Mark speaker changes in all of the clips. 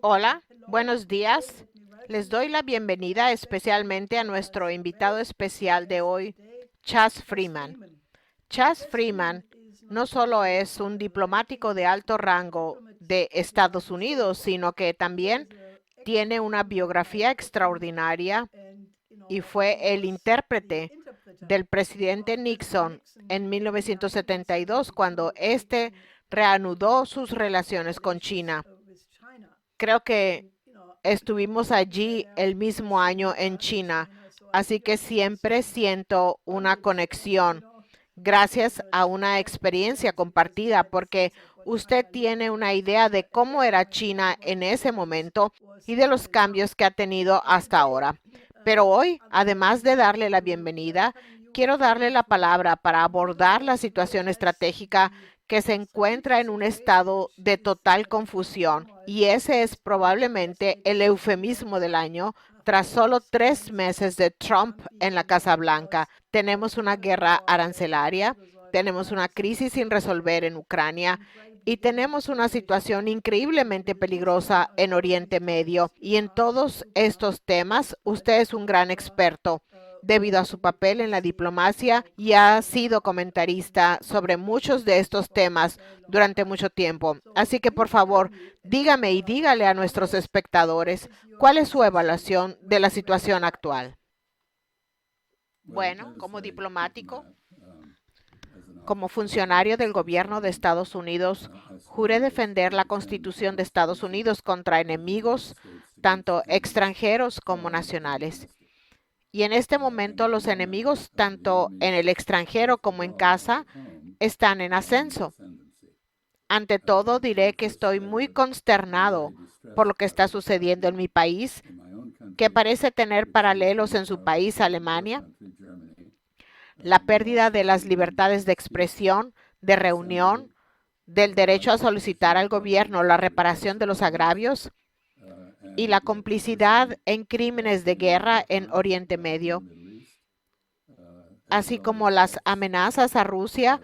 Speaker 1: Hola, buenos días. Les doy la bienvenida especialmente a nuestro invitado especial de hoy, Chas Freeman. Chas Freeman no solo es un diplomático de alto rango de Estados Unidos, sino que también tiene una biografía extraordinaria y fue el intérprete del presidente Nixon en 1972 cuando éste reanudó sus relaciones con China. Creo que estuvimos allí el mismo año en China, así que siempre siento una conexión gracias a una experiencia compartida, porque usted tiene una idea de cómo era China en ese momento y de los cambios que ha tenido hasta ahora. Pero hoy, además de darle la bienvenida, quiero darle la palabra para abordar la situación estratégica que se encuentra en un estado de total confusión, y ese es probablemente el eufemismo del año. Tras solo 3 meses de Trump en la Casa Blanca, tenemos una guerra arancelaria, tenemos una crisis sin resolver en Ucrania y tenemos una situación increíblemente peligrosa en Oriente Medio. Y en todos estos temas, usted es un gran experto debido a su papel en la diplomacia y ha sido comentarista sobre muchos de estos temas durante mucho tiempo. Así que, por favor, dígame y dígale a nuestros espectadores cuál es su evaluación de la situación actual. Bueno, como diplomático, como funcionario del gobierno de Estados Unidos, juré defender la Constitución de Estados Unidos contra enemigos, tanto extranjeros como nacionales. Y en este momento los enemigos, tanto en el extranjero como en casa, están en ascenso. Ante todo, diré que estoy muy consternado por lo que está sucediendo en mi país, que parece tener paralelos en su país, Alemania. La pérdida de las libertades de expresión, de reunión, del derecho a solicitar al gobierno la reparación de los agravios y la complicidad en crímenes de guerra en Oriente Medio, así como las amenazas a Rusia,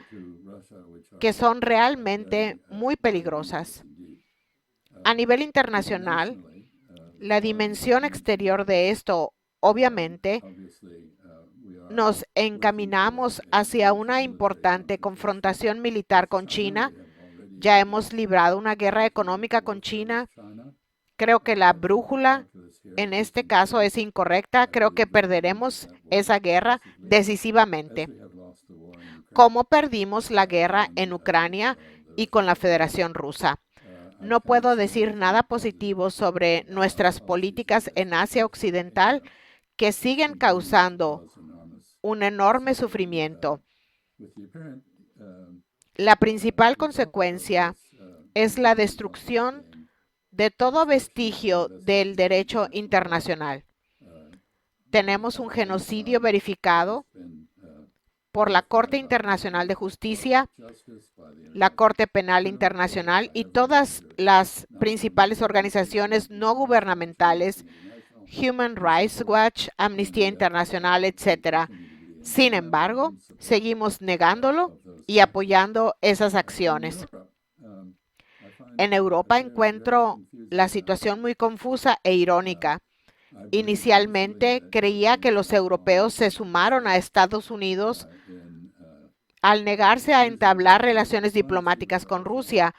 Speaker 1: que son realmente muy peligrosas. A nivel internacional, la dimensión exterior de esto, obviamente, nos encaminamos hacia una importante confrontación militar con China. Ya hemos librado una guerra económica con China. Creo que la brújula en este caso es incorrecta. Creo que perderemos esa guerra decisivamente, como perdimos la guerra en Ucrania y con la Federación Rusa. No puedo decir nada positivo sobre nuestras políticas en Asia Occidental, que siguen causando un enorme sufrimiento. La principal consecuencia es la destrucción de todo vestigio del derecho internacional. Tenemos un genocidio verificado por la Corte Internacional de Justicia, la Corte Penal Internacional y todas las principales organizaciones no gubernamentales, Human Rights Watch, Amnistía Internacional, etcétera. Sin embargo, seguimos negándolo y apoyando esas acciones. En Europa encuentro la situación muy confusa e irónica. Inicialmente creía que los europeos se sumaron a Estados Unidos al negarse a entablar relaciones diplomáticas con Rusia,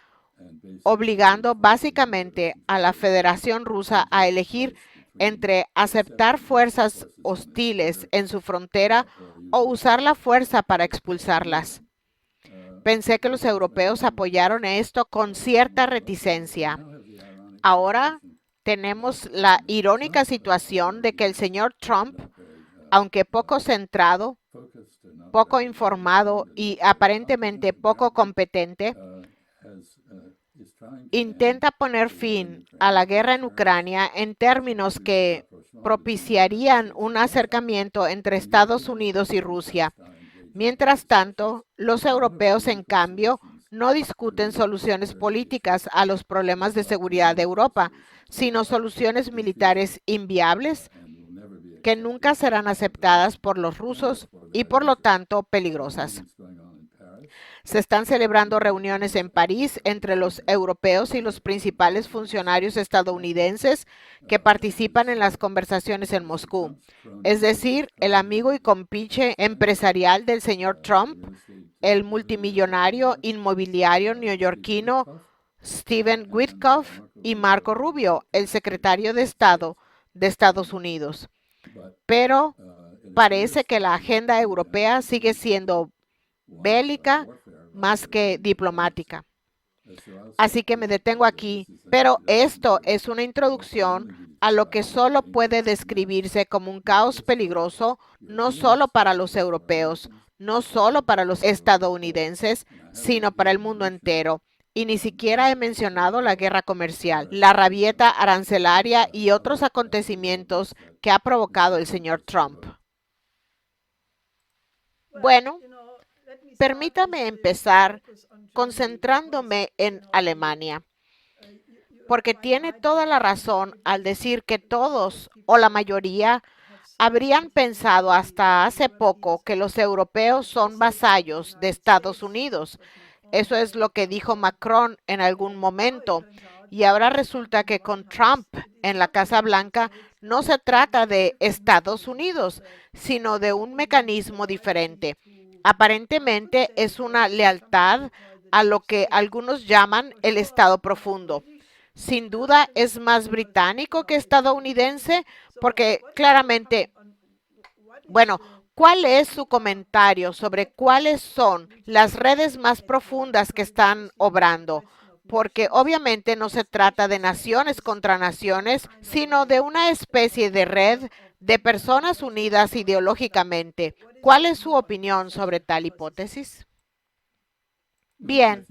Speaker 1: obligando básicamente a la Federación Rusa a elegir entre aceptar fuerzas hostiles en su frontera o usar la fuerza para expulsarlas. Pensé que los europeos apoyaron esto con cierta reticencia. Ahora tenemos la irónica situación de que el señor Trump, aunque poco centrado, poco informado y aparentemente poco competente, intenta poner fin a la guerra en Ucrania en términos que propiciarían un acercamiento entre Estados Unidos y Rusia. Mientras tanto, los europeos, en cambio, no discuten soluciones políticas a los problemas de seguridad de Europa, sino soluciones militares inviables que nunca serán aceptadas por los rusos y por lo tanto peligrosas. Se están celebrando reuniones en París entre los europeos y los principales funcionarios estadounidenses que participan en las conversaciones en Moscú. Es decir, el amigo y compinche empresarial del señor Trump, el multimillonario inmobiliario neoyorquino Steven Witkoff y Marco Rubio, el secretario de Estado de Estados Unidos. Pero parece que la agenda europea sigue siendo bélica más que diplomática. Así que me detengo aquí, pero esto es una introducción a lo que solo puede describirse como un caos peligroso, no solo para los europeos, no solo para los estadounidenses, sino para el mundo entero. Y ni siquiera he mencionado la guerra comercial, la rabieta arancelaria y otros acontecimientos que ha provocado el señor Trump. Bueno, permítame empezar concentrándome en Alemania, porque tiene toda la razón al decir que todos o la mayoría habrían pensado hasta hace poco que los europeos son vasallos de Estados Unidos. Eso es lo que dijo Macron en algún momento. Y ahora resulta que con Trump en la Casa Blanca no se trata de Estados Unidos, sino de un mecanismo diferente. Aparentemente es una lealtad a lo que algunos llaman el Estado profundo. Sin duda es más británico que estadounidense, porque claramente, bueno, ¿cuál es su comentario sobre cuáles son las redes más profundas que están obrando? Porque obviamente no se trata de naciones contra naciones, sino de una especie de red de personas unidas ideológicamente. ¿Cuál es su opinión sobre tal hipótesis? Bien,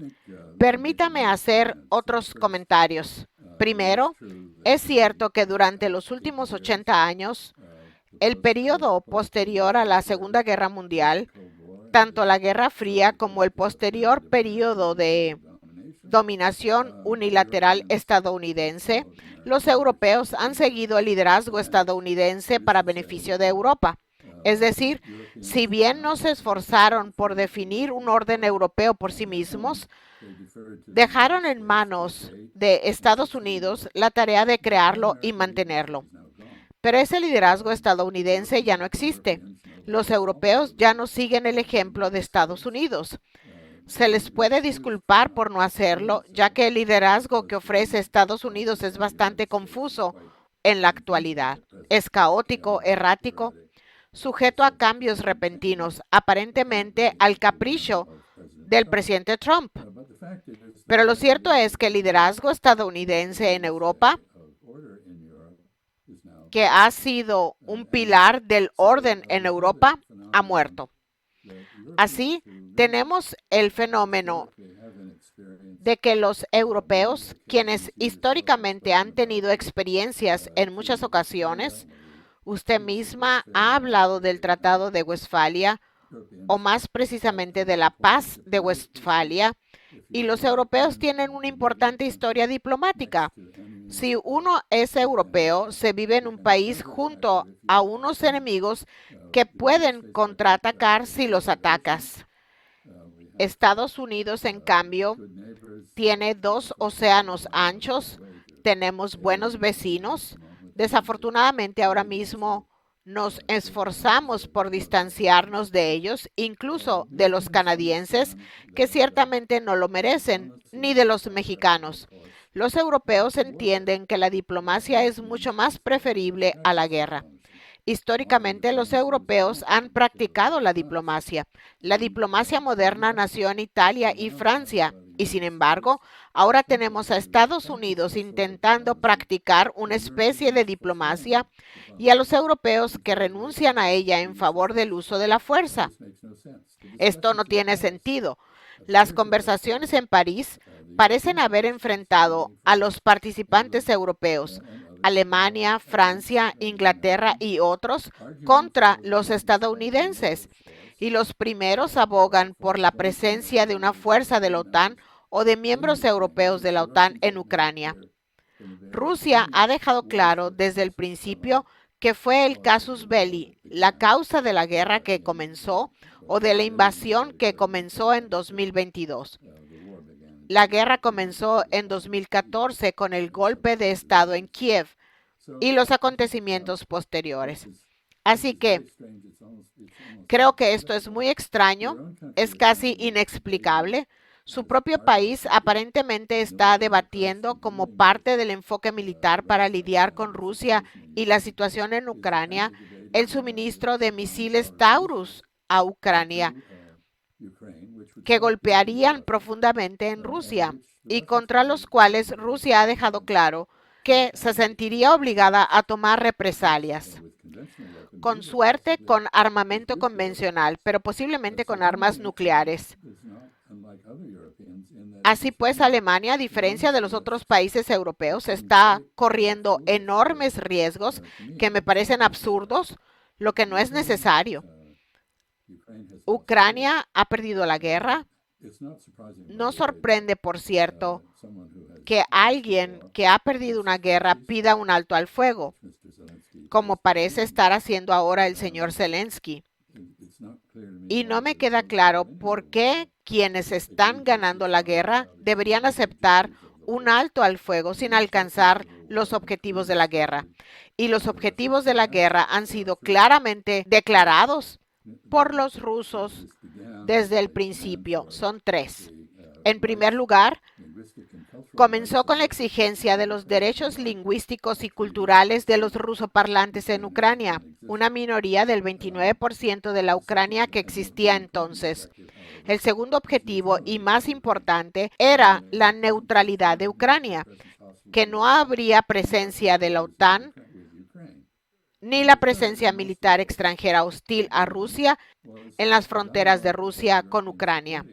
Speaker 1: permítame hacer otros comentarios. Primero, es cierto que durante los últimos 80 años, el periodo posterior a la Segunda Guerra Mundial, tanto la Guerra Fría como el posterior periodo de dominación unilateral estadounidense, los europeos han seguido el liderazgo estadounidense para beneficio de Europa. Es decir, si bien no se esforzaron por definir un orden europeo por sí mismos, dejaron en manos de Estados Unidos la tarea de crearlo y mantenerlo. Pero ese liderazgo estadounidense ya no existe. Los europeos ya no siguen el ejemplo de Estados Unidos. Se les puede disculpar por no hacerlo, ya que el liderazgo que ofrece Estados Unidos es bastante confuso en la actualidad. Es caótico, errático, sujeto a cambios repentinos, aparentemente al capricho del presidente Trump. Pero lo cierto es que el liderazgo estadounidense en Europa, que ha sido un pilar del orden en Europa, ha muerto. Así, tenemos el fenómeno de que los europeos, quienes históricamente han tenido experiencias en muchas ocasiones, usted misma ha hablado del Tratado de Westfalia, o más precisamente de la Paz de Westfalia, y los europeos tienen una importante historia diplomática. Si uno es europeo, se vive en un país junto a unos enemigos que pueden contraatacar si los atacas. Estados Unidos, en cambio, tiene 2 océanos anchos, tenemos buenos vecinos. Desafortunadamente, ahora mismo nos esforzamos por distanciarnos de ellos, incluso de los canadienses, que ciertamente no lo merecen, ni de los mexicanos. Los europeos entienden que la diplomacia es mucho más preferible a la guerra. Históricamente, los europeos han practicado la diplomacia. La diplomacia moderna nació en Italia y Francia, y sin embargo, ahora tenemos a Estados Unidos intentando practicar una especie de diplomacia y a los europeos que renuncian a ella en favor del uso de la fuerza. Esto no tiene sentido. Las conversaciones en París parecen haber enfrentado a los participantes europeos, Alemania, Francia, Inglaterra y otros, contra los estadounidenses. Y los primeros abogan por la presencia de una fuerza de la OTAN o de miembros europeos de la OTAN en Ucrania. Rusia ha dejado claro desde el principio que fue el casus belli, la causa de la guerra que comenzó o de la invasión que comenzó en 2022. La guerra comenzó en 2014 con el golpe de Estado en Kiev y los acontecimientos posteriores. Así que creo que esto es muy extraño, es casi inexplicable. Su propio país aparentemente está debatiendo como parte del enfoque militar para lidiar con Rusia y la situación en Ucrania, el suministro de misiles Taurus a Ucrania, que golpearían profundamente en Rusia y contra los cuales Rusia ha dejado claro que se sentiría obligada a tomar represalias. Con suerte con armamento convencional, pero posiblemente con armas nucleares. Así pues, Alemania, a diferencia de los otros países europeos, está corriendo enormes riesgos que me parecen absurdos, lo que no es necesario. Ucrania ha perdido la guerra. No sorprende, por cierto, que alguien que ha perdido una guerra pida un alto al fuego, como parece estar haciendo ahora el señor Zelensky. Y no me queda claro por qué quienes están ganando la guerra deberían aceptar un alto al fuego sin alcanzar los objetivos de la guerra. Y los objetivos de la guerra han sido claramente declarados por los rusos desde el principio. Son tres. En primer lugar, comenzó con la exigencia de los derechos lingüísticos y culturales de los rusoparlantes en Ucrania, una minoría del 29% de la Ucrania que existía entonces. El segundo objetivo y más importante era la neutralidad de Ucrania, que no habría presencia de la OTAN ni la presencia militar extranjera hostil a Rusia en las fronteras de Rusia con Ucrania.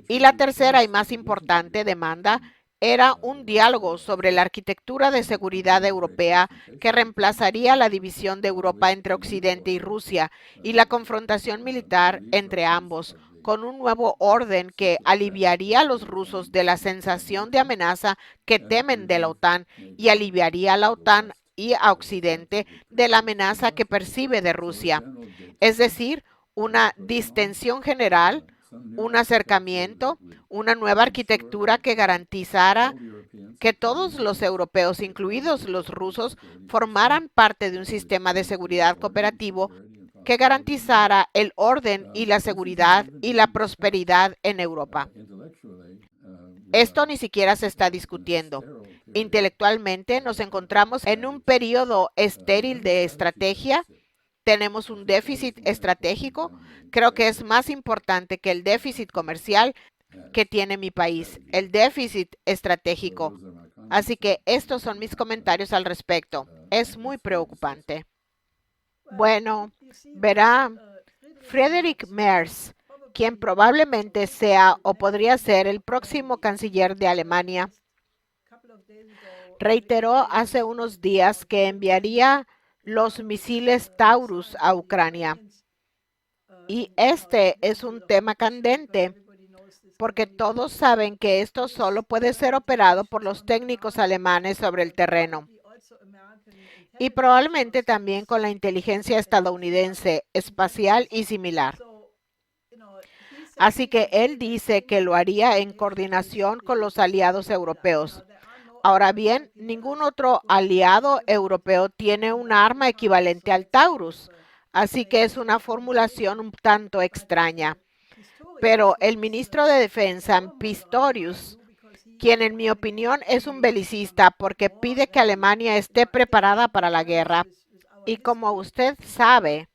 Speaker 1: Y la tercera y más importante demanda era un diálogo sobre la arquitectura de seguridad europea que reemplazaría la división de Europa entre Occidente y Rusia y la confrontación militar entre ambos, con un nuevo orden que aliviaría a los rusos de la sensación de amenaza que temen de la OTAN y aliviaría a la OTAN y a Occidente de la amenaza que percibe de Rusia. Es decir, una distensión general, un acercamiento, una nueva arquitectura que garantizara que todos los europeos, incluidos los rusos, formaran parte de un sistema de seguridad cooperativo que garantizara el orden y la seguridad y la prosperidad en Europa. Esto ni siquiera se está discutiendo. Intelectualmente nos encontramos en un periodo estéril de estrategia. Tenemos un déficit estratégico. Creo que es más importante que el déficit comercial que tiene mi país, el déficit estratégico. Así que estos son mis comentarios al respecto. Es muy preocupante. Bueno, verá, Friedrich Merz, quien probablemente sea o podría ser el próximo canciller de Alemania, reiteró hace unos días que enviaría los misiles Taurus a Ucrania. Y este es un tema candente, porque todos saben que esto solo puede ser operado por los técnicos alemanes sobre el terreno. Y probablemente también con la inteligencia estadounidense, espacial y similar. Así que él dice que lo haría en coordinación con los aliados europeos. Ahora bien, ningún otro aliado europeo tiene un arma equivalente al Taurus, así que es una formulación un tanto extraña. Pero el ministro de Defensa, Pistorius, quien en mi opinión es un belicista porque pide que Alemania esté preparada para la guerra, y como usted sabe,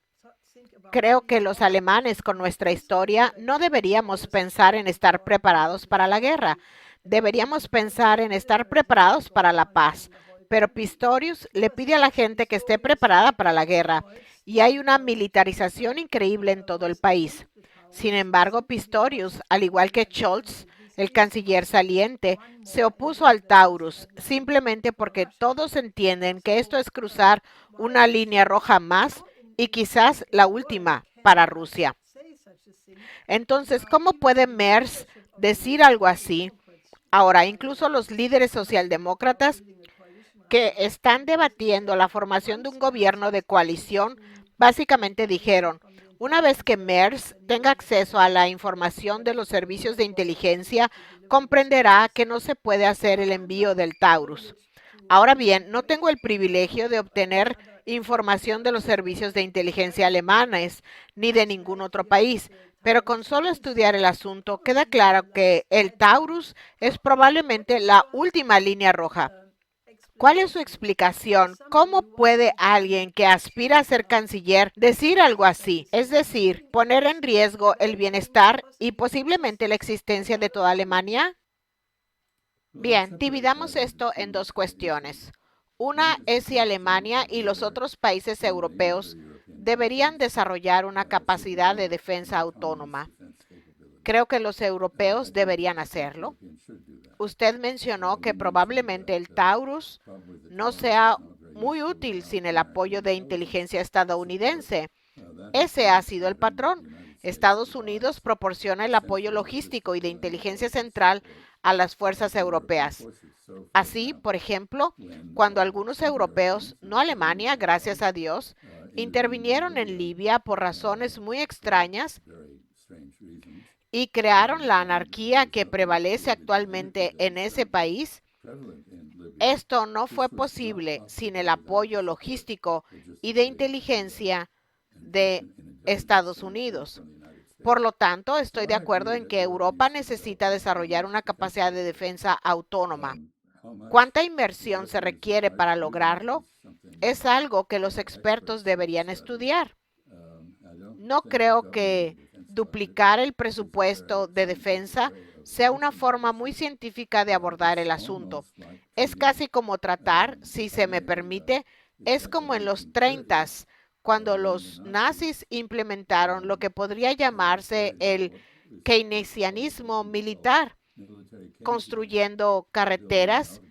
Speaker 1: creo que los alemanes con nuestra historia no deberíamos pensar en estar preparados para la guerra. Deberíamos pensar en estar preparados para la paz. Pero Pistorius le pide a la gente que esté preparada para la guerra. Y hay una militarización increíble en todo el país. Sin embargo, Pistorius, al igual que Scholz, el canciller saliente, se opuso al Taurus simplemente porque todos entienden que esto es cruzar una línea roja más y quizás la última para Rusia. Entonces, ¿cómo puede Merz decir algo así? Ahora, incluso los líderes socialdemócratas que están debatiendo la formación de un gobierno de coalición, básicamente dijeron, una vez que MERS tenga acceso a la información de los servicios de inteligencia, comprenderá que no se puede hacer el envío del Taurus. Ahora bien, no tengo el privilegio de obtener información de los servicios de inteligencia alemanes ni de ningún otro país, pero con solo estudiar el asunto queda claro que el Taurus es probablemente la última línea roja. ¿Cuál es su explicación? ¿Cómo puede alguien que aspira a ser canciller decir algo así? Es decir, poner en riesgo el bienestar y posiblemente la existencia de toda Alemania. Bien, dividamos esto en dos cuestiones. Una es si Alemania y los otros países europeos deberían desarrollar una capacidad de defensa autónoma. Creo que los europeos deberían hacerlo. Usted mencionó que probablemente el Taurus no sea muy útil sin el apoyo de inteligencia estadounidense. Ese ha sido el patrón. Estados Unidos proporciona el apoyo logístico y de inteligencia central a las fuerzas europeas. Así, por ejemplo, cuando algunos europeos, no Alemania, gracias a Dios, intervinieron en Libia por razones muy extrañas y crearon la anarquía que prevalece actualmente en ese país, esto no fue posible sin el apoyo logístico y de inteligencia de Estados Unidos. Por lo tanto, estoy de acuerdo en que Europa necesita desarrollar una capacidad de defensa autónoma. ¿Cuánta inversión se requiere para lograrlo? Es algo que los expertos deberían estudiar. No creo que duplicar el presupuesto de defensa sea una forma muy científica de abordar el asunto. Es casi como tratar, si se me permite, es como en los 30s, cuando los nazis implementaron lo que podría llamarse el keynesianismo militar, construyendo carreteras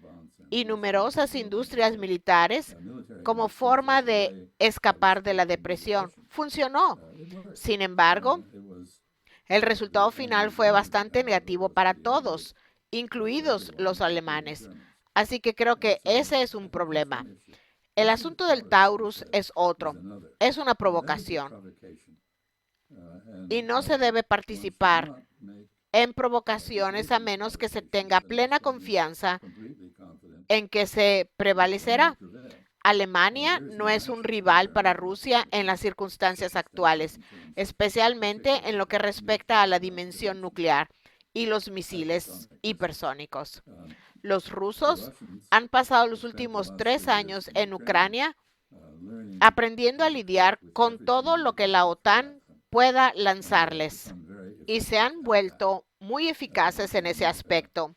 Speaker 1: y numerosas industrias militares como forma de escapar de la depresión. Funcionó. Sin embargo, el resultado final fue bastante negativo para todos, incluidos los alemanes. Así que creo que ese es un problema. El asunto del Taurus es otro. Es una provocación. Y no se debe participar en provocaciones a menos que se tenga plena confianza en que se prevalecerá. Alemania no es un rival para Rusia en las circunstancias actuales, especialmente en lo que respecta a la dimensión nuclear y los misiles hipersónicos. Los rusos han pasado los últimos 3 años en Ucrania aprendiendo a lidiar con todo lo que la OTAN pueda lanzarles y se han vuelto muy eficaces en ese aspecto.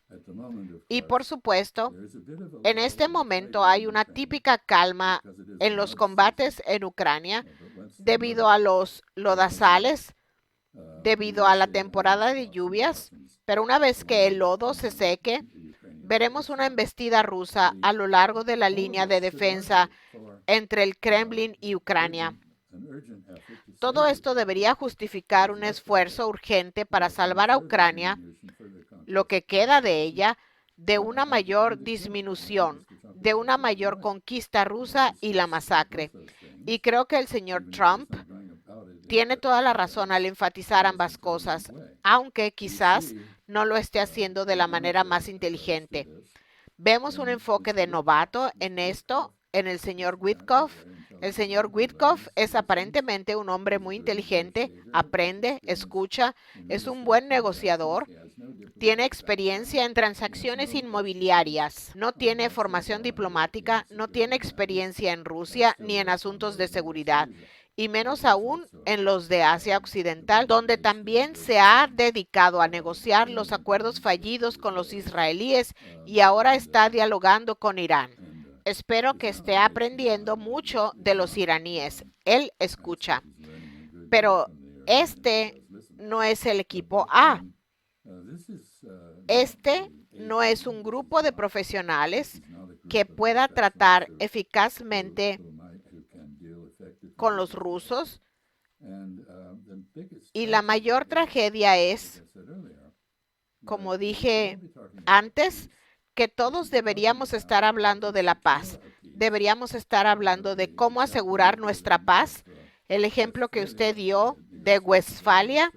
Speaker 1: Y por supuesto, en este momento hay una típica calma en los combates en Ucrania debido a los lodazales, debido a la temporada de lluvias, pero una vez que el lodo se seque, veremos una embestida rusa a lo largo de la línea de defensa entre el Kremlin y Ucrania. Todo esto debería justificar un esfuerzo urgente para salvar a Ucrania, lo que queda de ella, de una mayor disminución, de una mayor conquista rusa y la masacre. Y creo que el señor Trump tiene toda la razón al enfatizar ambas cosas, aunque quizás no lo esté haciendo de la manera más inteligente. Vemos un enfoque de novato en esto en el señor Witkoff. El señor Witkoff es aparentemente un hombre muy inteligente, aprende, escucha, es un buen negociador, tiene experiencia en transacciones inmobiliarias, no tiene formación diplomática, no tiene experiencia en Rusia ni en asuntos de seguridad, y menos aún en los de Asia Occidental, donde también se ha dedicado a negociar los acuerdos fallidos con los israelíes y ahora está dialogando con Irán. Espero que esté aprendiendo mucho de los iraníes. Él escucha. Pero este no es el equipo A. Este no es un grupo de profesionales que pueda tratar eficazmente con los rusos. Y la mayor tragedia es, como dije antes, que todos deberíamos estar hablando de la paz. Deberíamos estar hablando de cómo asegurar nuestra paz. El ejemplo que usted dio de Westfalia,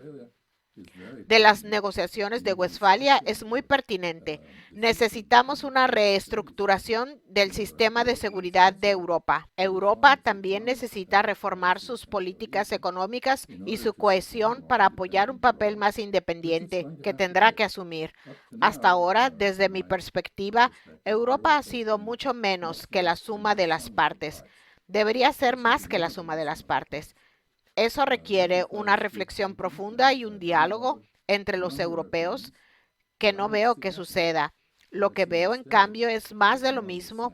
Speaker 1: de las negociaciones de Westfalia, es muy pertinente. Necesitamos una reestructuración del sistema de seguridad de Europa. Europa también necesita reformar sus políticas económicas y su cohesión para apoyar un papel más independiente que tendrá que asumir. Hasta ahora, desde mi perspectiva, Europa ha sido mucho menos que la suma de las partes. Debería ser más que la suma de las partes. Eso requiere una reflexión profunda y un diálogo entre los europeos que no veo que suceda. Lo que veo, en cambio, es más de lo mismo,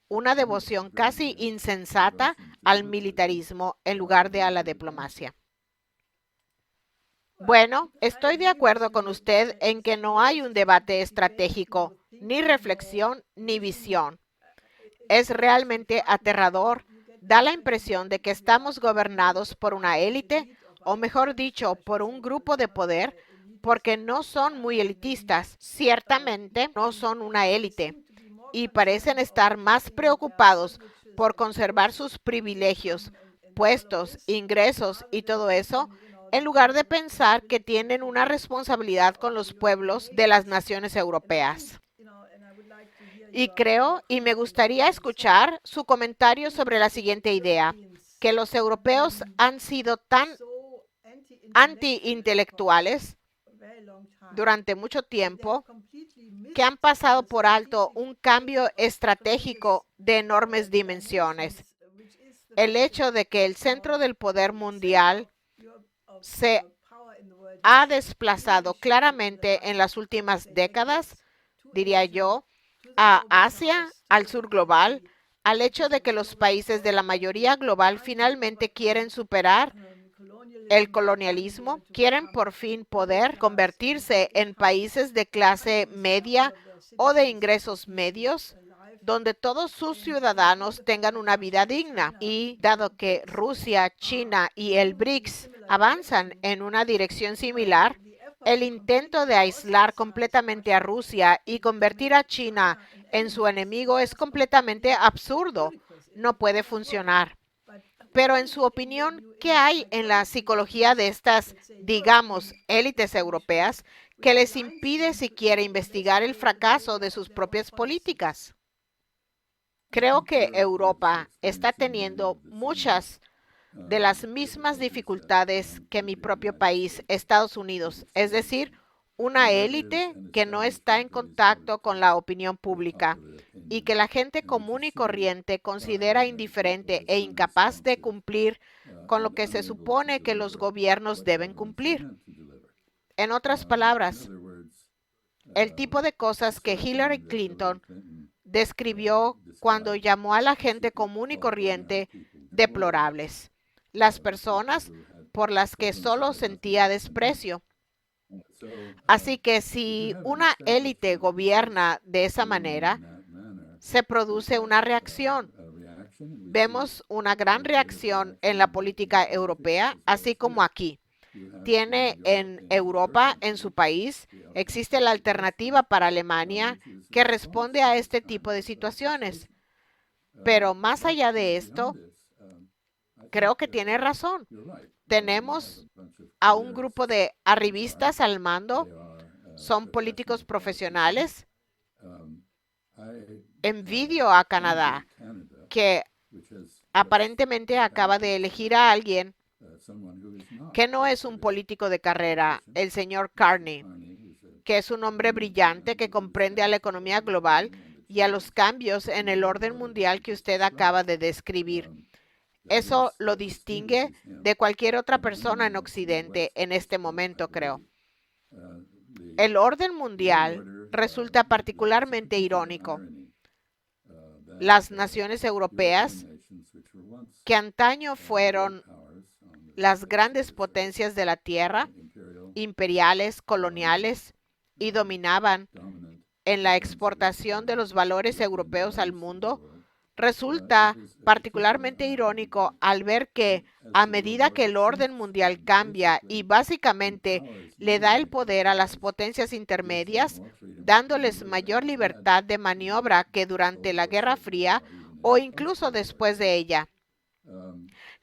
Speaker 1: una devoción casi insensata al militarismo en lugar de a la diplomacia. Bueno, estoy de acuerdo con usted en que no hay un debate estratégico, ni reflexión, ni visión. Es realmente aterrador. Da la impresión de que estamos gobernados por una élite, o mejor dicho, por un grupo de poder, porque no son muy elitistas. Ciertamente no son una élite y parecen estar más preocupados por conservar sus privilegios, puestos, ingresos y todo eso, en lugar de pensar que tienen una responsabilidad con los pueblos de las naciones europeas. Y creo, y me gustaría escuchar su comentario sobre la siguiente idea, que los europeos han sido tan anti-intelectuales durante mucho tiempo que han pasado por alto un cambio estratégico de enormes dimensiones. El hecho de que el centro del poder mundial se ha desplazado claramente en las últimas décadas, diría yo, a Asia, al sur global, al hecho de que los países de la mayoría global finalmente quieren superar el colonialismo, quieren por fin poder convertirse en países de clase media o de ingresos medios, donde todos sus ciudadanos tengan una vida digna. Y dado que Rusia, China y el BRICS avanzan en una dirección similar, el intento de aislar completamente a Rusia y convertir a China en su enemigo es completamente absurdo. No puede funcionar. Pero en su opinión, ¿qué hay en la psicología de estas, digamos, élites europeas que les impide siquiera investigar el fracaso de sus propias políticas? Creo que Europa está teniendo muchas de las mismas dificultades que mi propio país, Estados Unidos, es decir, una élite que no está en contacto con la opinión pública y que la gente común y corriente considera indiferente e incapaz de cumplir con lo que se supone que los gobiernos deben cumplir. En otras palabras, el tipo de cosas que Hillary Clinton describió cuando llamó a la gente común y corriente deplorables, las personas por las que solo sentía desprecio. Así que si una élite gobierna de esa manera, se produce una reacción. Vemos una gran reacción en la política europea, así como aquí. Tiene en Europa, en su país, existe la alternativa para Alemania que responde a este tipo de situaciones. Pero más allá de esto, creo que tiene razón. Tenemos a un grupo de arribistas al mando, son políticos profesionales. Envidio a Canadá, que aparentemente acaba de elegir a alguien que no es un político de carrera, el señor Carney, que es un hombre brillante que comprende a la economía global y a los cambios en el orden mundial que usted acaba de describir. Eso lo distingue de cualquier otra persona en Occidente en este momento, creo. El orden mundial resulta particularmente irónico. Las naciones europeas, que antaño fueron las grandes potencias de la tierra, imperiales, coloniales, y dominaban en la exportación de los valores europeos al mundo, Resulta particularmente irónico al ver que a medida que el orden mundial cambia y básicamente le da el poder a las potencias intermedias, dándoles mayor libertad de maniobra que durante la Guerra Fría o incluso después de ella,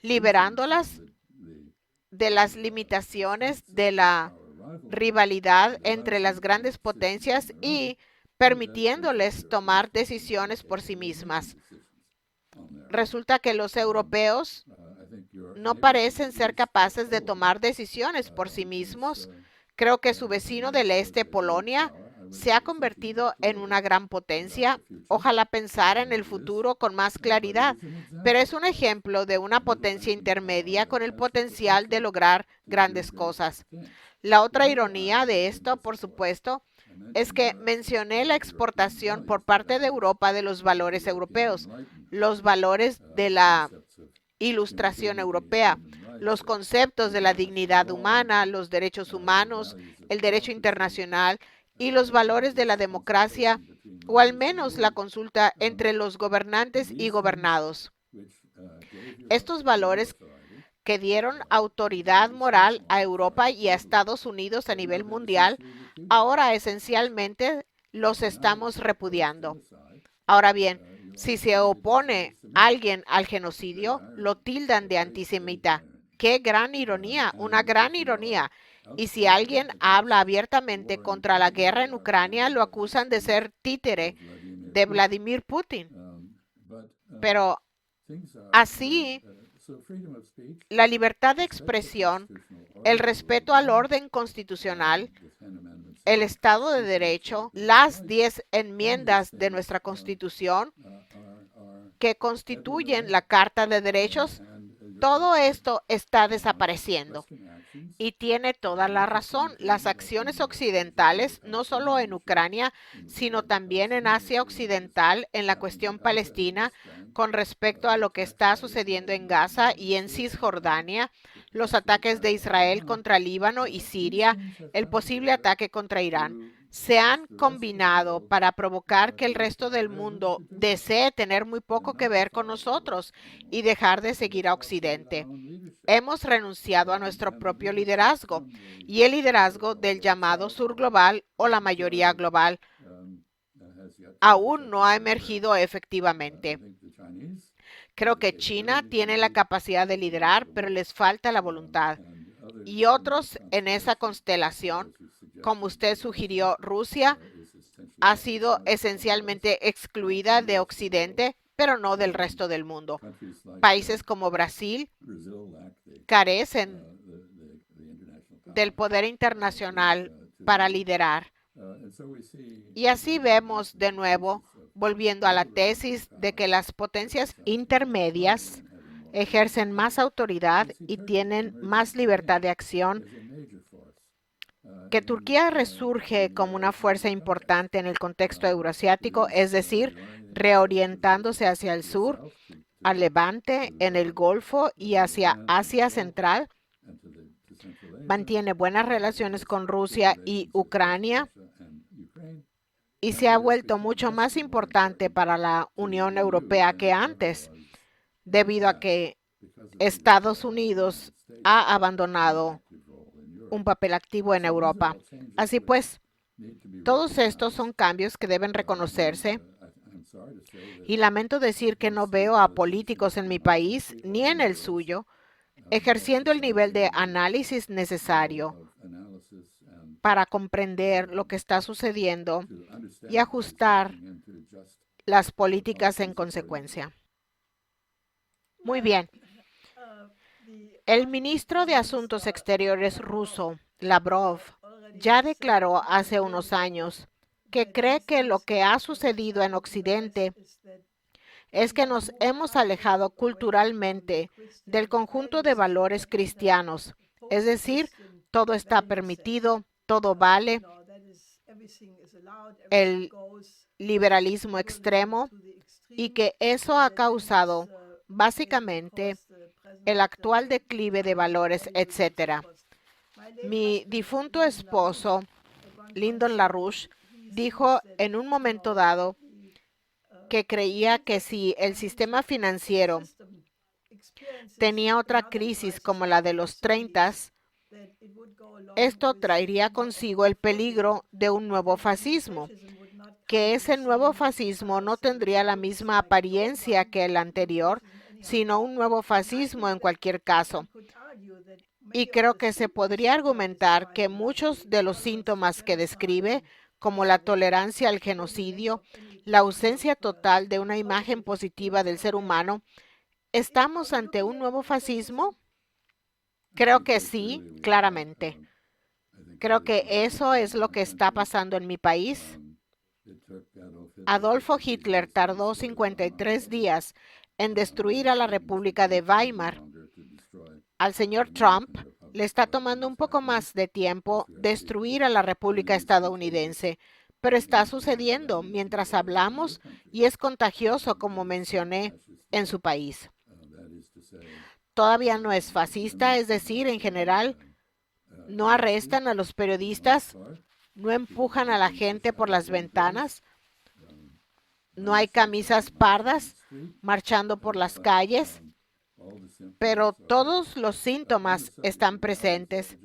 Speaker 1: liberándolas de las limitaciones de la rivalidad entre las grandes potencias y permitiéndoles tomar decisiones por sí mismas. Resulta que los europeos no parecen ser capaces de tomar decisiones por sí mismos. Creo que su vecino del este, Polonia, se ha convertido en una gran potencia. Ojalá pensar en el futuro con más claridad, pero es un ejemplo de una potencia intermedia con el potencial de lograr grandes cosas. La otra ironía de esto, por supuesto, es que mencioné la exportación por parte de Europa de los valores europeos, los valores de la Ilustración europea, los conceptos de la dignidad humana, los derechos humanos, el derecho internacional y los valores de la democracia, o al menos la consulta entre los gobernantes y gobernados. Estos valores que dieron autoridad moral a Europa y a Estados Unidos a nivel mundial, ahora esencialmente los estamos repudiando. Ahora bien, si se opone alguien al genocidio, lo tildan de antisemita. ¡Qué gran ironía! Una gran ironía. Y si alguien habla abiertamente contra la guerra en Ucrania, lo acusan de ser títere de Vladimir Putin. Pero así, la libertad de expresión, el respeto al orden constitucional, el Estado de Derecho, las 10 enmiendas de nuestra Constitución que constituyen la Carta de Derechos, todo esto está desapareciendo. Y tiene toda la razón. Las acciones occidentales, no solo en Ucrania, sino también en Asia Occidental, en la cuestión palestina, con respecto a lo que está sucediendo en Gaza y en Cisjordania, los ataques de Israel contra Líbano y Siria, el posible ataque contra Irán, se han combinado para provocar que el resto del mundo desee tener muy poco que ver con nosotros y dejar de seguir a Occidente. Hemos renunciado a nuestro propio liderazgo y el liderazgo del llamado sur global o la mayoría global aún no ha emergido efectivamente. Creo que China tiene la capacidad de liderar, pero les falta la voluntad. Y otros en esa constelación, como usted sugirió, Rusia ha sido esencialmente excluida de Occidente, pero no del resto del mundo. Países como Brasil carecen del poder internacional para liderar. Y así vemos de nuevo, volviendo a la tesis de que las potencias intermedias ejercen más autoridad y tienen más libertad de acción, que Turquía resurge como una fuerza importante en el contexto euroasiático, es decir, reorientándose hacia el sur, al Levante, en el Golfo y hacia Asia Central. Mantiene buenas relaciones con Rusia y Ucrania y se ha vuelto mucho más importante para la Unión Europea que antes, debido a que Estados Unidos ha abandonado un papel activo en Europa. Así pues, todos estos son cambios que deben reconocerse y lamento decir que no veo a políticos en mi país ni en el suyo ejerciendo el nivel de análisis necesario para comprender lo que está sucediendo y ajustar las políticas en consecuencia. Muy bien. El ministro de Asuntos Exteriores ruso, Lavrov, ya declaró hace unos años que cree que lo que ha sucedido en Occidente es que nos hemos alejado culturalmente del conjunto de valores cristianos. Es decir, todo está permitido, todo vale, el liberalismo extremo, y que eso ha causado básicamente el actual declive de valores, etc. Mi difunto esposo, Lyndon LaRouche, dijo en un momento dado que creía que si el sistema financiero tenía otra crisis como la de los 30, esto traería consigo el peligro de un nuevo fascismo, que ese nuevo fascismo no tendría la misma apariencia que el anterior, sino un nuevo fascismo en cualquier caso. Y creo que se podría argumentar que muchos de los síntomas que describe, como la tolerancia al genocidio, la ausencia total de una imagen positiva del ser humano, ¿estamos ante un nuevo fascismo? Creo que sí, claramente. Creo que eso es lo que está pasando en mi país. Adolfo Hitler tardó 53 días en destruir a la República de Weimar. Al señor Trump le está tomando un poco más de tiempo destruir a la República estadounidense, pero está sucediendo mientras hablamos y es contagioso, como mencioné, en su país. Todavía no es fascista, es decir, en general, no arrestan a los periodistas, no empujan a la gente por las ventanas, no hay camisas pardas marchando por las calles, pero todos los síntomas están presentes.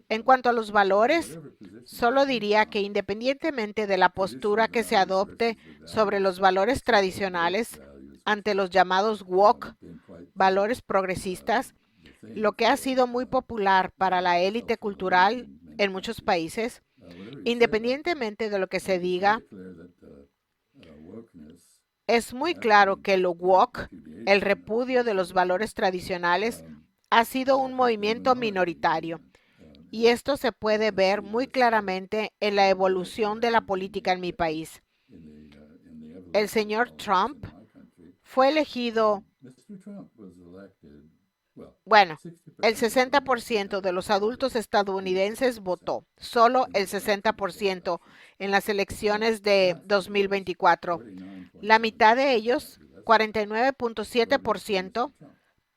Speaker 1: En cuanto a los valores, solo diría que independientemente de la postura que se adopte sobre los valores tradicionales ante los llamados woke, valores progresistas, lo que ha sido muy popular para la élite cultural en muchos países, independientemente de lo que se diga, es muy claro que lo woke, el repudio de los valores tradicionales, ha sido un movimiento minoritario. Y esto se puede ver muy claramente en la evolución de la política en mi país. El señor Trump fue elegido, bueno, el 60% de los adultos estadounidenses votó, solo el 60% en las elecciones de 2024. La mitad de ellos, 49.7%,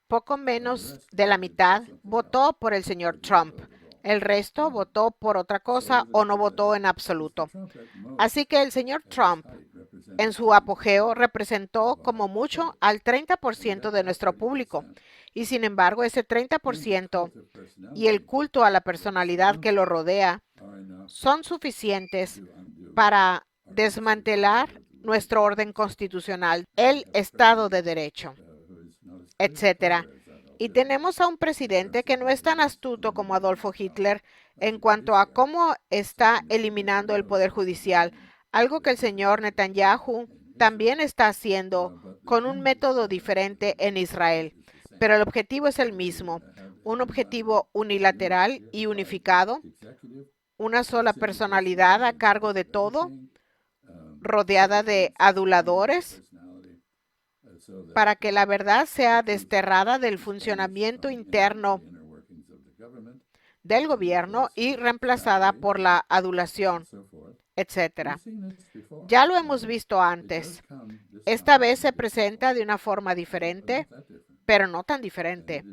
Speaker 1: poco menos de la mitad, votó por el señor Trump. El resto votó por otra cosa o no votó en absoluto. Así que el señor Trump, en su apogeo, representó como mucho al 30% de nuestro público. Y sin embargo, ese 30% y el culto a la personalidad que lo rodea son suficientes para desmantelar nuestro orden constitucional, el Estado de Derecho, etcétera. Y tenemos a un presidente que no es tan astuto como Adolfo Hitler en cuanto a cómo está eliminando el poder judicial, algo que el señor Netanyahu también está haciendo con un método diferente en Israel. Pero el objetivo es el mismo, un objetivo unilateral y unificado, una sola personalidad a cargo de todo, rodeada de aduladores, para que la verdad sea desterrada del funcionamiento interno del gobierno y reemplazada por la adulación, etcétera. Ya lo hemos visto antes. Esta vez se presenta de una forma diferente, pero no tan diferente.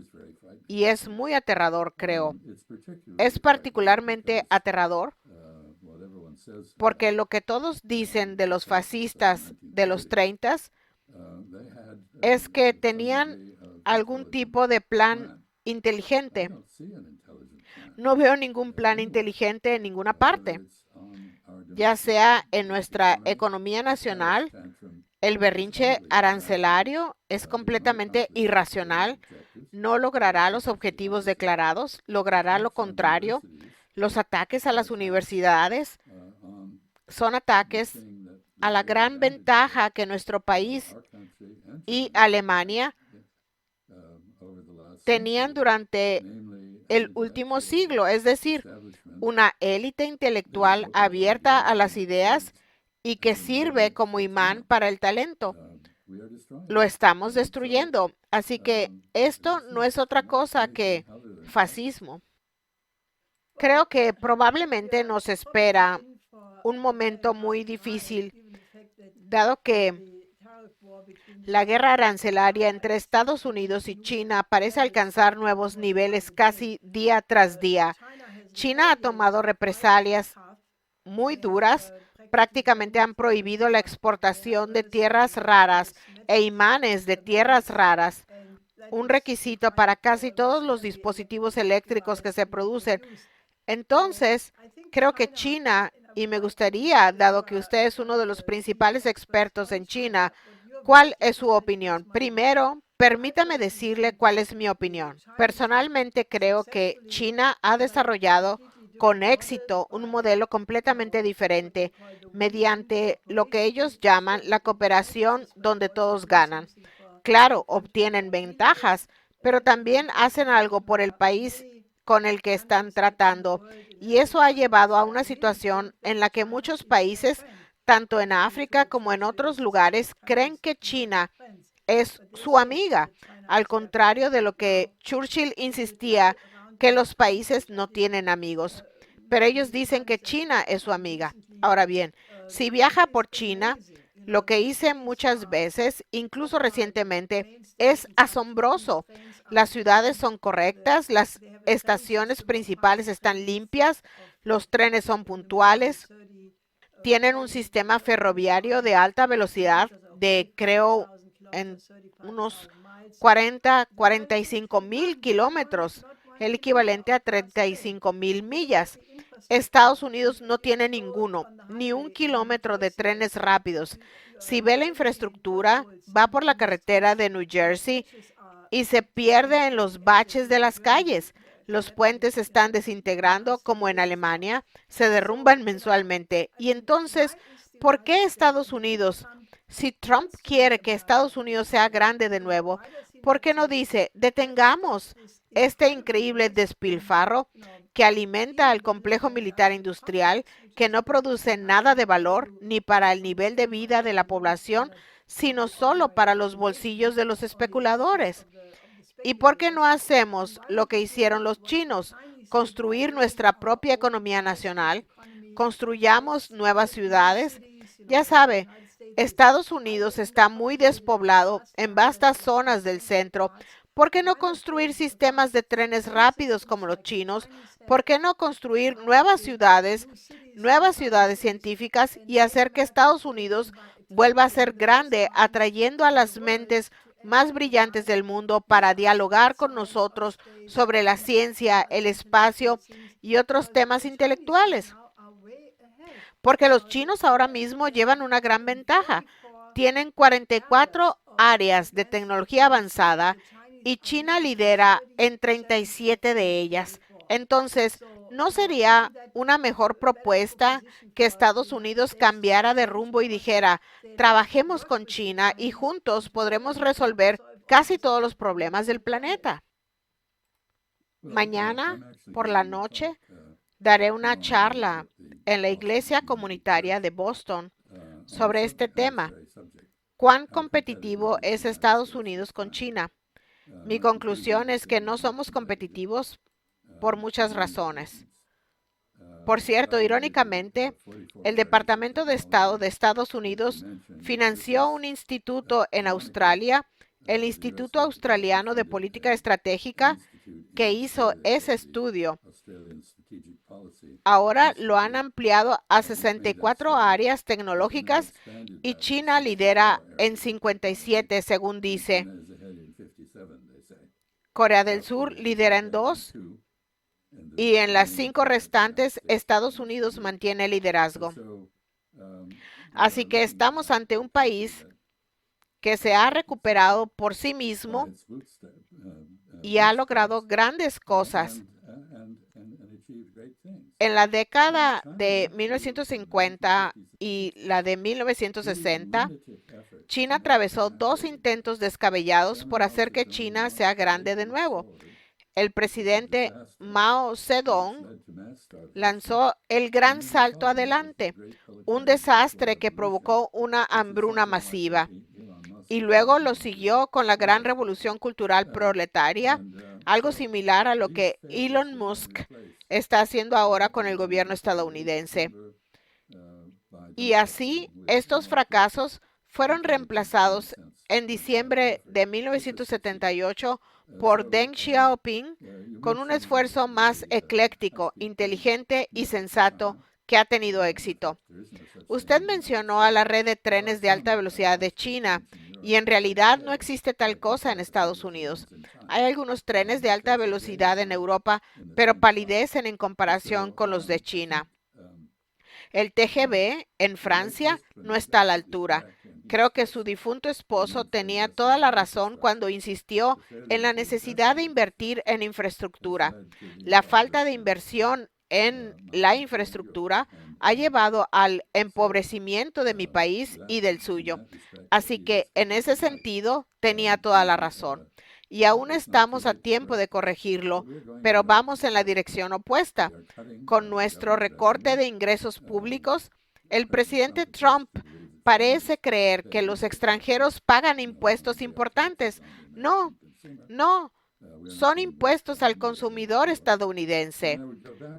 Speaker 1: Y es muy aterrador, creo. Es particularmente aterrador porque lo que todos dicen de los fascistas de los 30 es que tenían algún tipo de plan inteligente. No veo ningún plan inteligente en ninguna parte, ya sea en nuestra economía nacional. El berrinche arancelario es completamente irracional, no logrará los objetivos declarados, logrará lo contrario. Los ataques a las universidades son ataques a la gran ventaja que nuestro país y Alemania tenían durante el último siglo, es decir, una élite intelectual abierta a las ideas y que sirve como imán para el talento. Lo estamos destruyendo, así que esto no es otra cosa que fascismo. Creo que probablemente nos espera un momento muy difícil, dado que la guerra arancelaria entre Estados Unidos y China parece alcanzar nuevos niveles casi día tras día. China ha tomado represalias muy duras prácticamente han prohibido la exportación de tierras raras e imanes de tierras raras, un requisito para casi todos los dispositivos eléctricos que se producen. Entonces, creo que China, y me gustaría, dado que usted es uno de los principales expertos en China, ¿cuál es su opinión? Primero, permítame decirle cuál es mi opinión. Personalmente creo que China ha desarrollado con éxito un modelo completamente diferente mediante lo que ellos llaman la cooperación donde todos ganan. Claro, obtienen ventajas, pero también hacen algo por el país con el que están tratando. Y eso ha llevado a una situación en la que muchos países, tanto en África como en otros lugares, creen que China es su amiga, al contrario de lo que Churchill insistía, que los países no tienen amigos. Pero ellos dicen que China es su amiga. Ahora bien, si viaja por China, lo que hice muchas veces, incluso recientemente, es asombroso. Las ciudades son correctas, las estaciones principales están limpias, los trenes son puntuales, tienen un sistema ferroviario de alta velocidad de, creo, en unos 45,000 kilómetros, el equivalente a 35,000 millas. Estados Unidos no tiene ninguno, ni un kilómetro de trenes rápidos. Si ve la infraestructura, va por la carretera de New Jersey y se pierde en los baches de las calles. Los puentes se están desintegrando como en Alemania, se derrumban mensualmente. Y entonces, ¿por qué Estados Unidos? Si Trump quiere que Estados Unidos sea grande de nuevo, ¿por qué no dice, detengamos este increíble despilfarro que alimenta al complejo militar industrial, que no produce nada de valor ni para el nivel de vida de la población, sino solo para los bolsillos de los especuladores? ¿Y por qué no hacemos lo que hicieron los chinos? Construir nuestra propia economía nacional, construyamos nuevas ciudades. Ya sabe, Estados Unidos está muy despoblado en vastas zonas del centro. ¿Por qué no construir sistemas de trenes rápidos como los chinos? ¿Por qué no construir nuevas ciudades científicas y hacer que Estados Unidos vuelva a ser grande, atrayendo a las mentes más brillantes del mundo para dialogar con nosotros sobre la ciencia, el espacio y otros temas intelectuales? Porque los chinos ahora mismo llevan una gran ventaja. Tienen 44 áreas de tecnología avanzada y China lidera en 37 de ellas. Entonces, ¿no sería una mejor propuesta que Estados Unidos cambiara de rumbo y dijera, trabajemos con China y juntos podremos resolver casi todos los problemas del planeta? Mañana por la noche daré una charla en la iglesia comunitaria de Boston sobre este tema. ¿Cuán competitivo es Estados Unidos con China? Mi conclusión es que no somos competitivos por muchas razones. Por cierto, irónicamente, el Departamento de Estado de Estados Unidos financió un instituto en Australia, el Instituto Australiano de Política Estratégica, que hizo ese estudio. Ahora lo han ampliado a 64 áreas tecnológicas y China lidera en 57, según dice. Corea del Sur lidera en 2 y en las 5 restantes Estados Unidos mantiene el liderazgo. Así que estamos ante un país que se ha recuperado por sí mismo y ha logrado grandes cosas. En la década de 1950 y la de 1960, China atravesó 2 intentos descabellados por hacer que China sea grande de nuevo. El presidente Mao Zedong lanzó el gran salto adelante, un desastre que provocó una hambruna masiva. Y luego lo siguió con la gran revolución cultural proletaria, algo similar a lo que Elon Musk está haciendo ahora con el gobierno estadounidense. Y así, estos fracasos fueron reemplazados en diciembre de 1978 por Deng Xiaoping con un esfuerzo más ecléctico, inteligente y sensato que ha tenido éxito. Usted mencionó a la red de trenes de alta velocidad de China y en realidad no existe tal cosa en Estados Unidos. Hay algunos trenes de alta velocidad en Europa, pero palidecen en comparación con los de China. El TGV en Francia no está a la altura. Creo que su difunto esposo tenía toda la razón cuando insistió en la necesidad de invertir en infraestructura. La falta de inversión en la infraestructura ha llevado al empobrecimiento de mi país y del suyo. Así que en ese sentido tenía toda la razón. Y aún estamos a tiempo de corregirlo, pero vamos en la dirección opuesta. Con nuestro recorte de ingresos públicos, el presidente Trump parece creer que los extranjeros pagan impuestos importantes. No, no, son impuestos al consumidor estadounidense.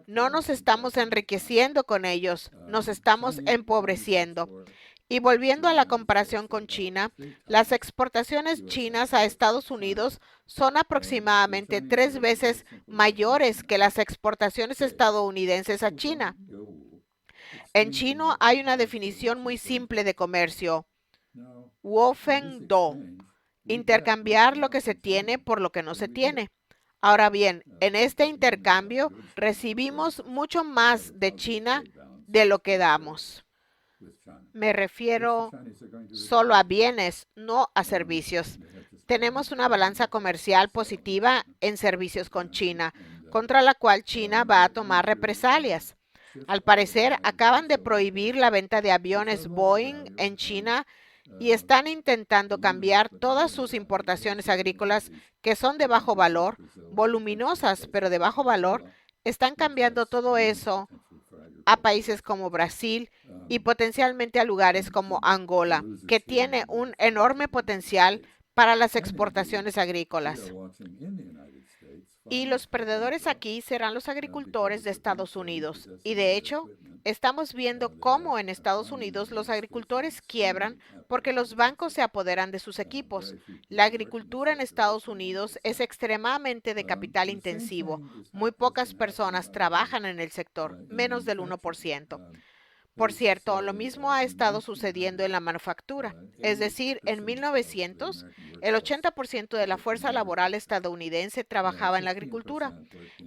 Speaker 1: No nos estamos enriqueciendo con ellos, nos estamos empobreciendo. Y volviendo a la comparación con China, las exportaciones chinas a Estados Unidos son aproximadamente 3 veces mayores que las exportaciones estadounidenses a China. En chino hay una definición muy simple de comercio: Wofeng-do, intercambiar lo que se tiene por lo que no se tiene. Ahora bien, en este intercambio recibimos mucho más de China de lo que damos. Me refiero solo a bienes, no a servicios. Tenemos una balanza comercial positiva en servicios con China, contra la cual China va a tomar represalias. Al parecer, acaban de prohibir la venta de aviones Boeing en China y están intentando cambiar todas sus importaciones agrícolas que son de bajo valor, voluminosas, pero de bajo valor. Están cambiando todo eso a países como Brasil y potencialmente a lugares como Angola, que tiene un enorme potencial para las exportaciones agrícolas. Y los perdedores aquí serán los agricultores de Estados Unidos. Y de hecho, estamos viendo cómo en Estados Unidos los agricultores quiebran porque los bancos se apoderan de sus equipos. La agricultura en Estados Unidos es extremadamente de capital intensivo. Muy pocas personas trabajan en el sector, menos del 1%. Por cierto, lo mismo ha estado sucediendo en la manufactura. Es decir, en 1900, el 80% de la fuerza laboral estadounidense trabajaba en la agricultura,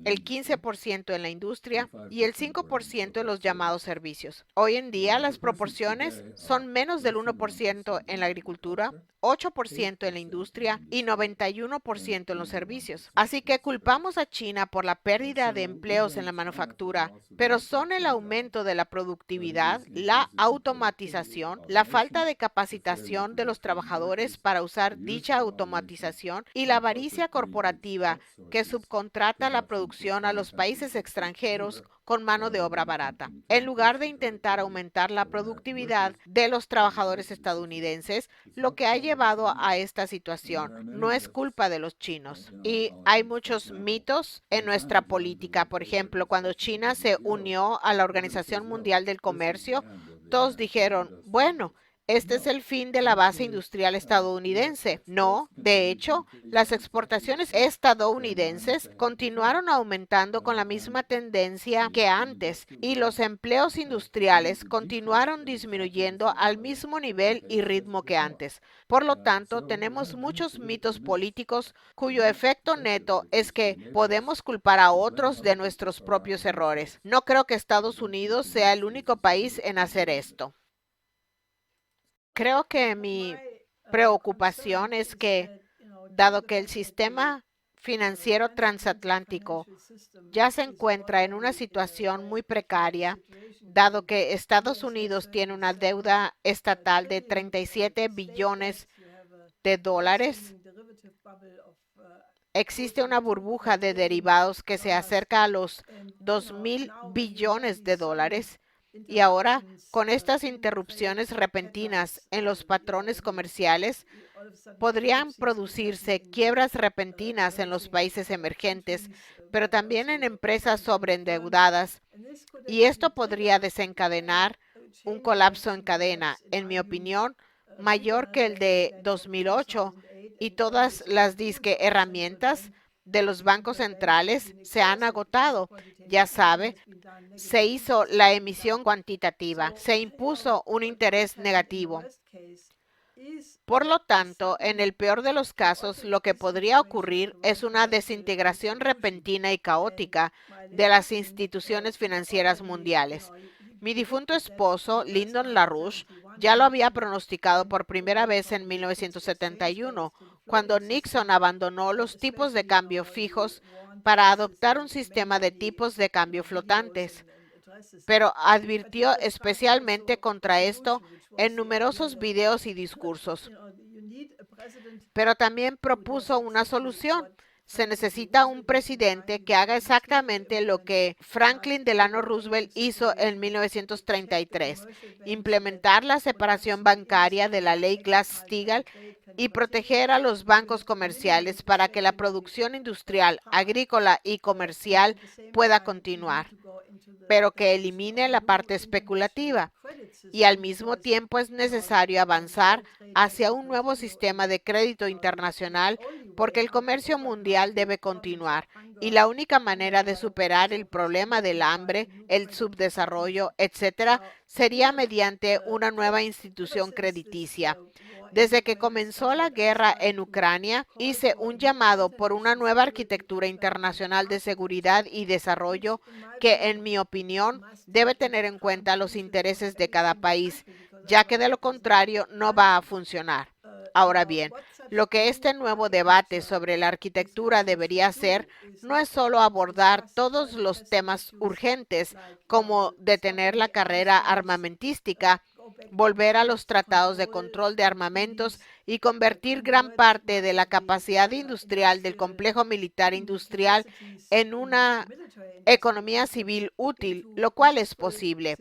Speaker 1: el 15% en la industria y el 5% en los llamados servicios. Hoy en día, las proporciones son menos del 1% en la agricultura, 8% en la industria y 91% en los servicios. Así que culpamos a China por la pérdida de empleos en la manufactura, pero son el aumento de la productividad, la automatización, la falta de capacitación de los trabajadores para usar dicha automatización y la avaricia corporativa que subcontrata la producción a los países extranjeros con mano de obra barata. En lugar de intentar aumentar la productividad de los trabajadores estadounidenses, lo que ha llevado a esta situación no es culpa de los chinos. Y hay muchos mitos en nuestra política. Por ejemplo, cuando China se unió a la Organización Mundial del Comercio, todos dijeron, bueno, este es el fin de la base industrial estadounidense. No, de hecho, las exportaciones estadounidenses continuaron aumentando con la misma tendencia que antes y los empleos industriales continuaron disminuyendo al mismo nivel y ritmo que antes. Por lo tanto, tenemos muchos mitos políticos cuyo efecto neto es que podemos culpar a otros de nuestros propios errores. No creo que Estados Unidos sea el único país en hacer esto. Creo que mi preocupación es que, dado que el sistema financiero transatlántico ya se encuentra en una situación muy precaria, dado que Estados Unidos tiene una deuda estatal de 37 billones de dólares, existe una burbuja de derivados que se acerca a los 2,000 billones de dólares. Y ahora, con estas interrupciones repentinas en los patrones comerciales, podrían producirse quiebras repentinas en los países emergentes, pero también en empresas sobreendeudadas. Y esto podría desencadenar un colapso en cadena, en mi opinión, mayor que el de 2008, y todas las herramientas de los bancos centrales se han agotado Ya sabe, se hizo la emisión cuantitativa, se impuso un interés negativo. Por lo tanto, en el peor de los casos, lo que podría ocurrir es una desintegración repentina y caótica de las instituciones financieras mundiales. Mi difunto esposo, Lyndon LaRouche, ya lo había pronosticado por primera vez en 1971, cuando Nixon abandonó los tipos de cambio fijos para adoptar un sistema de tipos de cambio flotantes, pero advirtió especialmente contra esto en numerosos videos y discursos. Pero también propuso una solución. Se necesita un presidente que haga exactamente lo que Franklin Delano Roosevelt hizo en 1933, implementar la separación bancaria de la ley Glass-Steagall y proteger a los bancos comerciales para que la producción industrial, agrícola y comercial pueda continuar, pero que elimine la parte especulativa. Y al mismo tiempo es necesario avanzar hacia un nuevo sistema de crédito internacional porque el comercio mundial debe continuar y la única manera de superar el problema del hambre, el subdesarrollo, etcétera, sería mediante una nueva institución crediticia. Desde que comenzó la guerra en Ucrania, hice un llamado por una nueva arquitectura internacional de seguridad y desarrollo que, en mi opinión, debe tener en cuenta los intereses de cada país, ya que de lo contrario no va a funcionar. Ahora bien, lo que este nuevo debate sobre la arquitectura debería hacer no es solo abordar todos los temas urgentes, como detener la carrera armamentística, volver a los tratados de control de armamentos y convertir gran parte de la capacidad industrial del complejo militar industrial en una economía civil útil, lo cual es posible.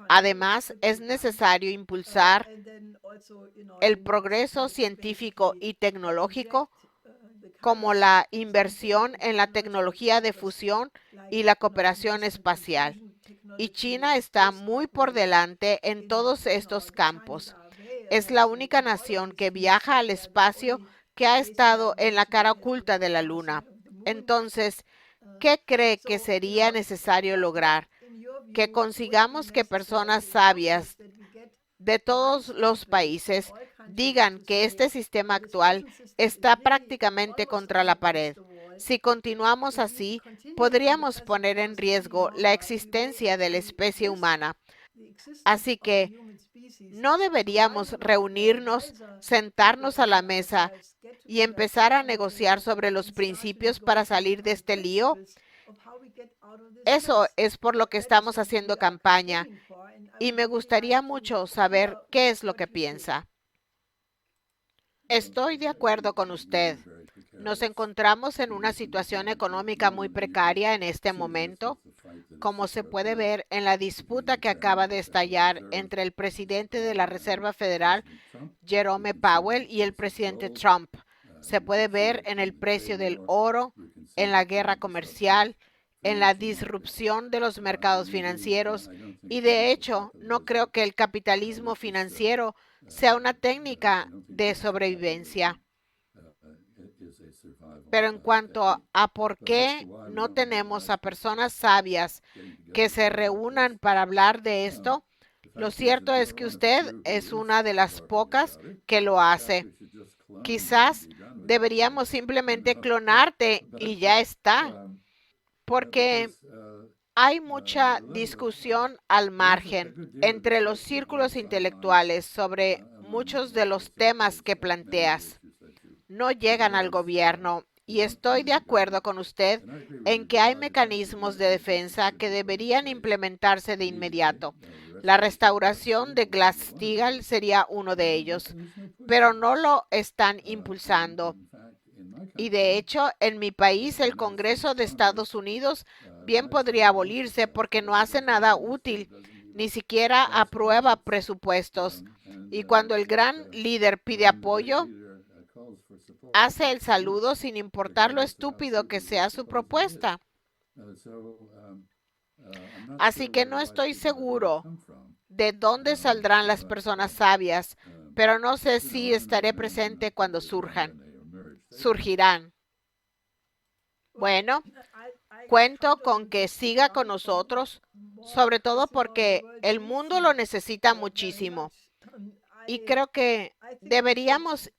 Speaker 1: Además, es necesario impulsar el progreso científico y tecnológico, como la inversión en la tecnología de fusión y la cooperación espacial. Y China está muy por delante en todos estos campos. Es la única nación que viaja al espacio que ha estado en la cara oculta de la Luna. Entonces, ¿qué cree que sería necesario lograr? Que consigamos que personas sabias de todos los países digan que este sistema actual está prácticamente contra la pared. Si continuamos así, podríamos poner en riesgo la existencia de la especie humana. Así que no deberíamos reunirnos, sentarnos a la mesa y empezar a negociar sobre los principios para salir de este lío. Eso es por lo que estamos haciendo campaña y me gustaría mucho saber qué es lo que piensa. Estoy de acuerdo con usted. Nos encontramos en una situación económica muy precaria en este momento, como se puede ver en la disputa que acaba de estallar entre el presidente de la Reserva Federal, Jerome Powell, y el presidente Trump. Se puede ver en el precio del oro, en la guerra comercial, en la disrupción de los mercados financieros y, de hecho, no creo que el capitalismo financiero sea una técnica de sobrevivencia. Pero en cuanto a por qué no tenemos a personas sabias que se reúnan para hablar de esto, lo cierto es que usted es una de las pocas que lo hace. Quizás deberíamos simplemente clonarte y ya está, porque hay mucha discusión al margen entre los círculos intelectuales sobre muchos de los temas que planteas. No llegan al gobierno y estoy de acuerdo con usted en que hay mecanismos de defensa que deberían implementarse de inmediato. La restauración de Glass-Steagall sería uno de ellos, pero no lo están impulsando. Y de hecho, en mi país, el Congreso de Estados Unidos bien podría abolirse porque no hace nada útil, ni siquiera aprueba presupuestos. Y cuando el gran líder pide apoyo, hace el saludo sin importar lo estúpido que sea su propuesta. Así que no estoy seguro de dónde saldrán las personas sabias, pero no sé si estaré presente cuando surgirán. Bueno, Cuento con que siga con nosotros, sobre todo porque el mundo lo necesita muchísimo. Y creo que deberíamos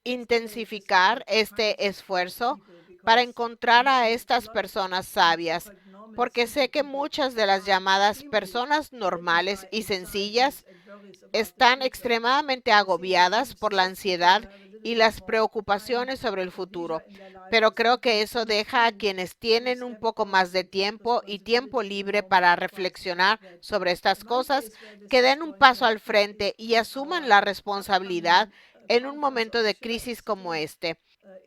Speaker 1: intensificar este esfuerzo para encontrar a estas personas sabias, porque sé que muchas de las llamadas personas normales y sencillas están extremadamente agobiadas por la ansiedad y las preocupaciones sobre el futuro, pero creo que eso deja a quienes tienen un poco más de tiempo y tiempo libre para reflexionar sobre estas cosas, que den un paso al frente y asuman la responsabilidad en un momento de crisis como este.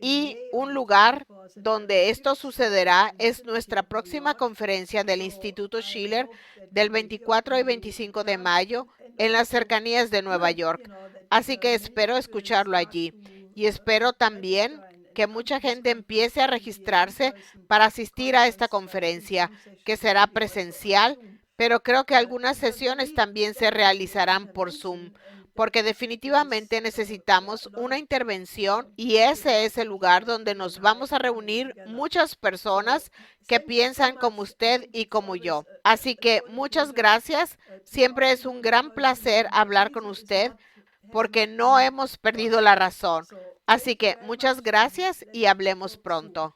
Speaker 1: Y un lugar donde esto sucederá es nuestra próxima conferencia del Instituto Schiller del 24 y 25 de mayo en las cercanías de Nueva York. Así que espero escucharlo allí y espero también que mucha gente empiece a registrarse para asistir a esta conferencia, que será presencial, pero creo que algunas sesiones también se realizarán por Zoom, porque definitivamente necesitamos una intervención y ese es el lugar donde nos vamos a reunir muchas personas que piensan como usted y como yo. Así que muchas gracias. Siempre es un gran placer hablar con usted porque no hemos perdido la razón. Así que muchas gracias y hablemos pronto.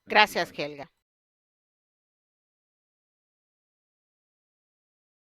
Speaker 1: Gracias, Helga.